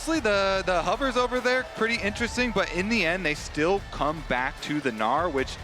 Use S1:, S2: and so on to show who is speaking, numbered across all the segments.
S1: honestly, the hovers over there, pretty interesting, but in the end, they still come back to the Gnar, which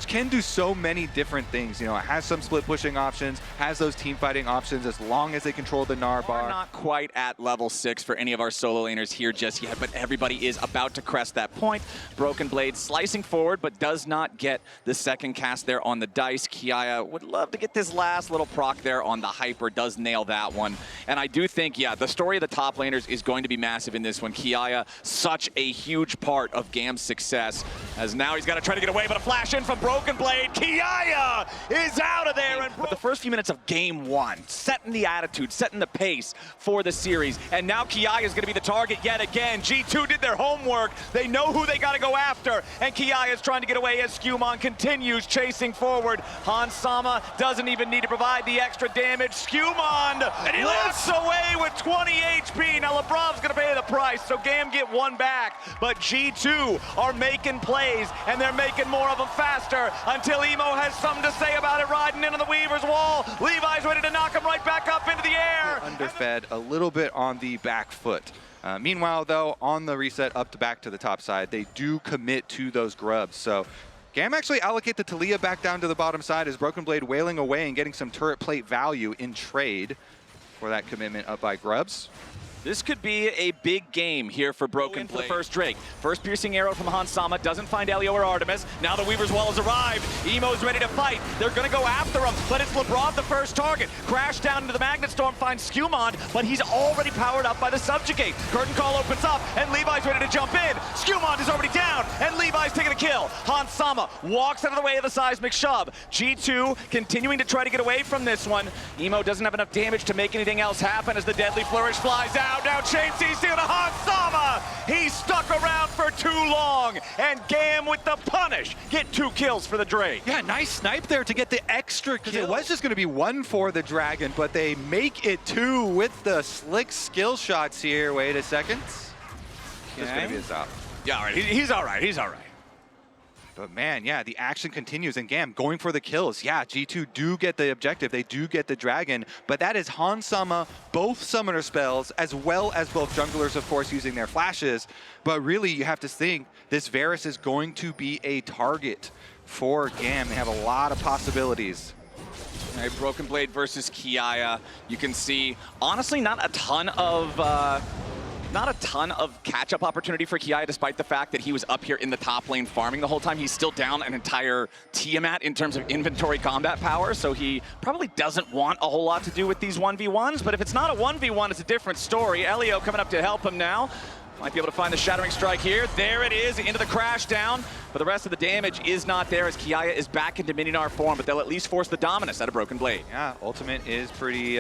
S1: can do so many different things. You know, it has some split pushing options, has those team fighting options as long as they control the Gnar bar.
S2: We're not quite at level 6 for any of our solo laners here just yet, but everybody is about to crest that point. Broken Blade slicing forward, but does not get the second cast there on the dice. Kiaya would love to get this last little proc there on the Hyper, does nail that one. And I do think, yeah, the story of the top laners is going to be massive in this one. Kiaya, such a huge part of GAM's success, as now he's got to try to get away, but a flash in from Broken Blade. Kiaya is out of there. But the first few minutes of game 1, setting the attitude, setting the pace for the series. And now Kiaya is going to be the target yet again. G2 did their homework. They know who they got to go after. And Kiaya is trying to get away as Skumon continues chasing forward. Hans Sama doesn't even need to provide the extra damage. Skumon lifts away with 20 HP. Now LeBron's going to pay the price, so GAM get one back. But G2 are making plays, and they're making more of them faster until Emo has something to say about it, riding into the Weaver's wall. Levi's ready to knock him right back up into the air.
S1: Underfed a little bit on the back foot. Meanwhile, though, on the reset up to back to the top side, they do commit to those grubs. So GAM actually allocate the Taliyah back down to the bottom side as Broken Blade wailing away and getting some turret plate value in trade for that commitment up by grubs.
S2: This could be a big game here for Broken Blade. The first Drake. First piercing arrow from Hans Sama. Doesn't find Elio or Artemis. Now the Weaver's Wall has arrived. Emo's ready to fight. They're going to go after him, but it's LeBron the first target. Crash down into the Magnet Storm, finds Skumon, but he's already powered up by the Subjugate. Curtain Call opens up, and Levi's ready to jump in. Skumon is already down, and Levi's taking a kill. Hans Sama walks out of the way of the seismic shove. G2 continuing to try to get away from this one. Emo doesn't have enough damage to make anything else happen as the Deadly Flourish flies out. Now Chain CC to Hans Sama. He stuck around for too long, and GAM with the punish. Get 2 kills for the Drake.
S1: Yeah, nice snipe there to get the extra kill. It was just going to be 1 for the Dragon, but they make it 2 with the slick skill shots here. Wait a second. Okay. This is going to be a stop.
S2: Yeah, all right. He's all right. He's all right.
S1: But man, yeah, the action continues, and GAM going for the kills. Yeah, G2 do get the objective, they do get the Dragon, but that is Hans Sama, both summoner spells, as well as both junglers, of course, using their flashes. But really, you have to think, this Varus is going to be a target for GAM. They have a lot of possibilities.
S2: All right, Broken Blade versus Kiaya. You can see, honestly, not a ton of catch-up opportunity for Kiaya, despite the fact that he was up here in the top lane farming the whole time. He's still down an entire Tiamat in terms of inventory combat power, so he probably doesn't want a whole lot to do with these 1v1s, but if it's not a 1v1, it's a different story. Elio coming up to help him now. Might be able to find the Shattering Strike here. There it is, into the crash down. But the rest of the damage is not there as Kiaya is back into Mini-Gnar form, but they'll at least force the dominus out of Broken Blade.
S1: Yeah, ultimate is pretty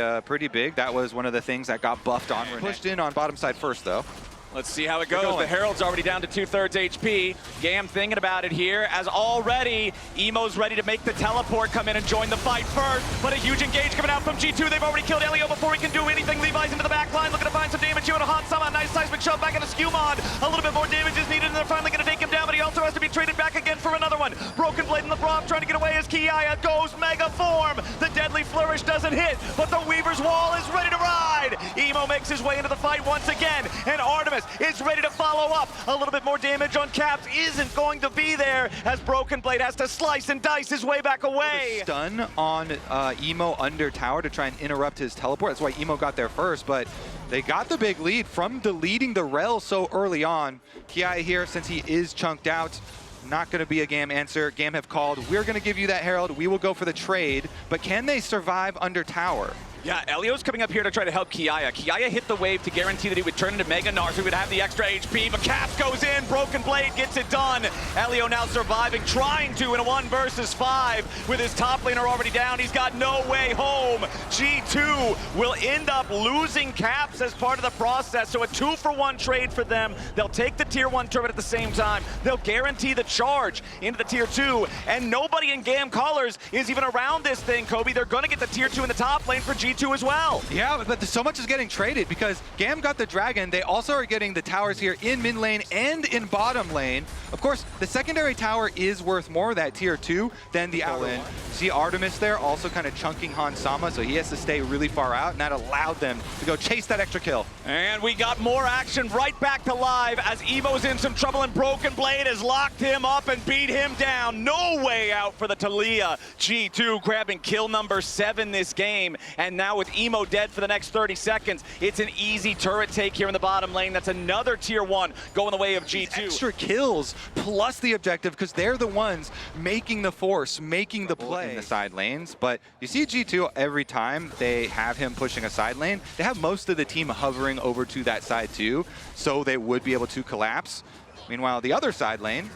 S1: big. That was one of the things that got buffed on. Pushed in on bottom side first, though.
S2: Let's see how it goes. The Herald's already down to 2/3 HP. GAM thinking about it here, as already Emo's ready to make the teleport come in and join the fight first. But a huge engage coming out from G2. They've already killed Elio before he can do anything. Levi's into the back line, looking to find some damage here to Hans Sama. Nice seismic shove back into Skumon. A little bit more damage is needed, and they're finally going to take him down, but he also has to be traded back again for another one. Broken Blade and LeBron trying to get away as Kiaya goes mega form. The Deadly Flourish doesn't hit, but the Weaver's Wall is ready to ride. Emo makes his way into the fight once again, and Artemis is ready to follow up. A little bit more damage on Caps isn't going to be there as Broken Blade has to slice and dice his way back away.
S1: Stun on Emo under tower to try and interrupt his teleport. That's why Emo got there first, but they got the big lead from deleting the rel so early on. Kiaya here, since he is chunked out, not going to be a GAM answer. GAM have called, we're going to give you that Herald, we will go for the trade, but can they survive under tower?
S2: Yeah, Elio's coming up here to try to help Kiaya. Kiaya hit the wave to guarantee that he would turn into Mega Gnar, so he would have the extra HP, but Caps goes in, Broken Blade gets it done. Elio now surviving, trying to in a 1 versus 5 with his top laner already down. He's got no way home. G2 will end up losing Caps as part of the process, so a 2-for-1 trade for them. They'll take the tier 1 turret at the same time. They'll guarantee the charge into the tier 2, and nobody in GAM colors is even around this thing, Kobe. They're gonna get the tier 2 in the top lane for G2. G2 as well.
S1: Yeah, but so much is getting traded because GAM got the Dragon. They also are getting the towers here in mid lane and in bottom lane. Of course, the secondary tower is worth more, that tier 2, than the outer lane. See Artemis there also kind of chunking Hansama, so he has to stay really far out, and that allowed them to go chase that extra kill.
S2: And we got more action right back to live as Emo's in some trouble and Broken Blade has locked him up and beat him down. No way out for the Taliyah. G2 grabbing kill number 7 this game, and now with Emo dead for the next 30 seconds, it's an easy turret take here in the bottom lane. That's another tier 1 going the way of G2.
S1: Extra kills plus the objective because they're the ones making the force, making the play in the side lanes. But you see G2 every time they have him pushing a side lane, they have most of the team hovering over to that side too, so they would be able to collapse. Meanwhile, the other side lane,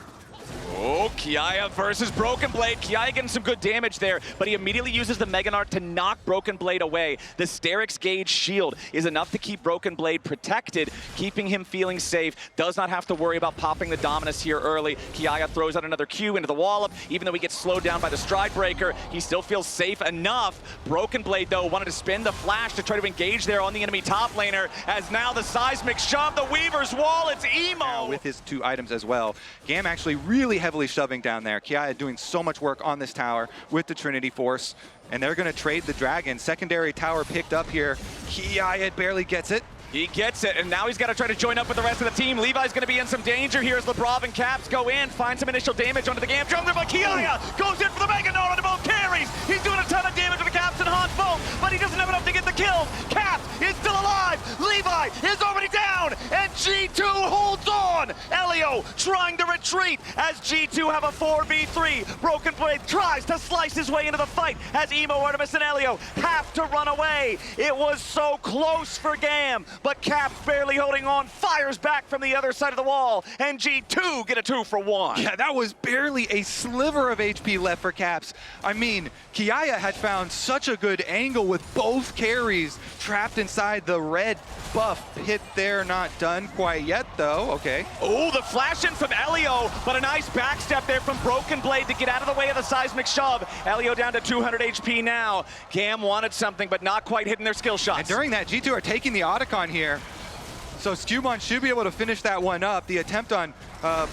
S2: oh, Kiaya versus Broken Blade. Kiaya getting some good damage there, but he immediately uses the Mega Nart to knock Broken Blade away. The Sterix Gauge shield is enough to keep Broken Blade protected, keeping him feeling safe. Does not have to worry about popping the Dominus here early. Kiaya throws out another Q into the wallop. Even though he gets slowed down by the Stride Breaker, he still feels safe enough. Broken Blade, though, wanted to spin the flash to try to engage there on the enemy top laner, as now the Seismic shove, the Weaver's Wall, it's Emo!
S1: with his 2 items as well. GAM actually really heavily shoving down there. Kiaya doing so much work on this tower with the Trinity Force, and they're going to trade the Dragon. Secondary tower picked up here. Kiaya barely gets it.
S2: He gets it, and now he's got to try to join up with the rest of the team. Levi's going to be in some danger here as Lebrov and Caps go in, find some initial damage onto the GAM jungler, but Kiaya goes in for the Mega Node onto both carries. He's doing a ton of damage with the Caps and Hans both, but he doesn't have enough to get the kills. Caps is still alive. Levi is already down, and G2 holds on. Elio trying to retreat as G2 have a 4v3. Broken Blade tries to slice his way into the fight as Emo, Artemis, and Elio have to run away. It was so close for GAM, but Caps barely holding on, fires back from the other side of the wall, and G2 get a 2 for 1.
S1: Yeah, that was barely a sliver of HP left for Caps. I mean, Kiaya had found such a good angle with both carries trapped inside the red buff pit there. Not done quite yet, though. Okay.
S2: Oh, the flash in from Elio, but a nice backstep there from Broken Blade to get out of the way of the Seismic shove. Elio down to 200 HP now. GAM wanted something, but not quite hitting their skill shots.
S1: And during that, G2 are taking the Otacon here. So Skewmon should be able to finish that one up. The attempt on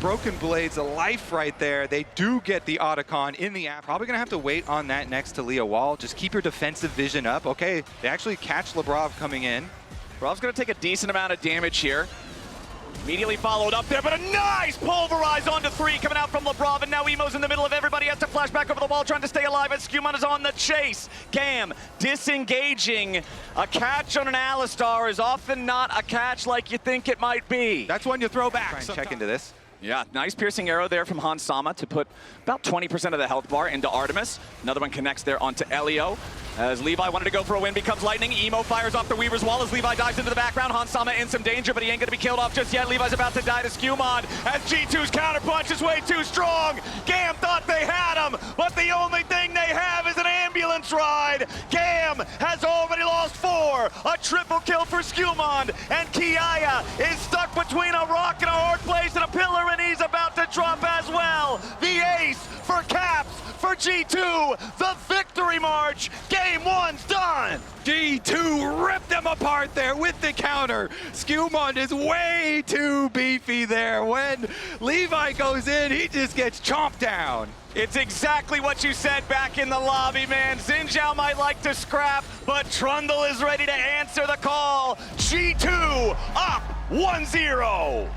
S1: Broken Blade's life right there. They do get the Otacon in the app. Probably gonna have to wait on that next Taliyah wall. Just keep your defensive vision up. Okay, they actually catch Lebrov coming in.
S2: Lebrov's gonna take a decent amount of damage here. Immediately followed up there, but a nice pulverize onto 3 coming out from Lebrov, and now Emo's in the middle of everybody, has to flash back over the wall trying to stay alive as Skewmon is on the chase. GAM disengaging. A catch on an Alistar is often not a catch like you think it might be.
S1: That's one you throw back. Try and check into this.
S2: Yeah, nice piercing arrow there from Hansama to put about 20% of the health bar into Artemis. Another one connects there onto Elio. As Levi wanted to go for a win, becomes lightning. Emo fires off the Weaver's Wall as Levi dives into the background. Hansama in some danger, but he ain't gonna be killed off just yet. Levi's about to die to Skewmon as G2's counterpunch is way too strong. GAM thought they had him, but the only thing they have is an ambulance ride. GAM has already lost 4. A triple kill for Skewmon, and Kiaya is stuck between a rock and a hard place and a pillar, and he's about to drop as well. The ace for Caps for G2, the victory march. Game 1's done.
S1: G2 ripped them apart there with the counter. Skewmon is way too beefy there. When Levi goes in, he just gets chomped down.
S2: It's exactly what you said back in the lobby, man. Xin Zhao might like to scrap, but Trundle is ready to answer the call. G2 up 1-0.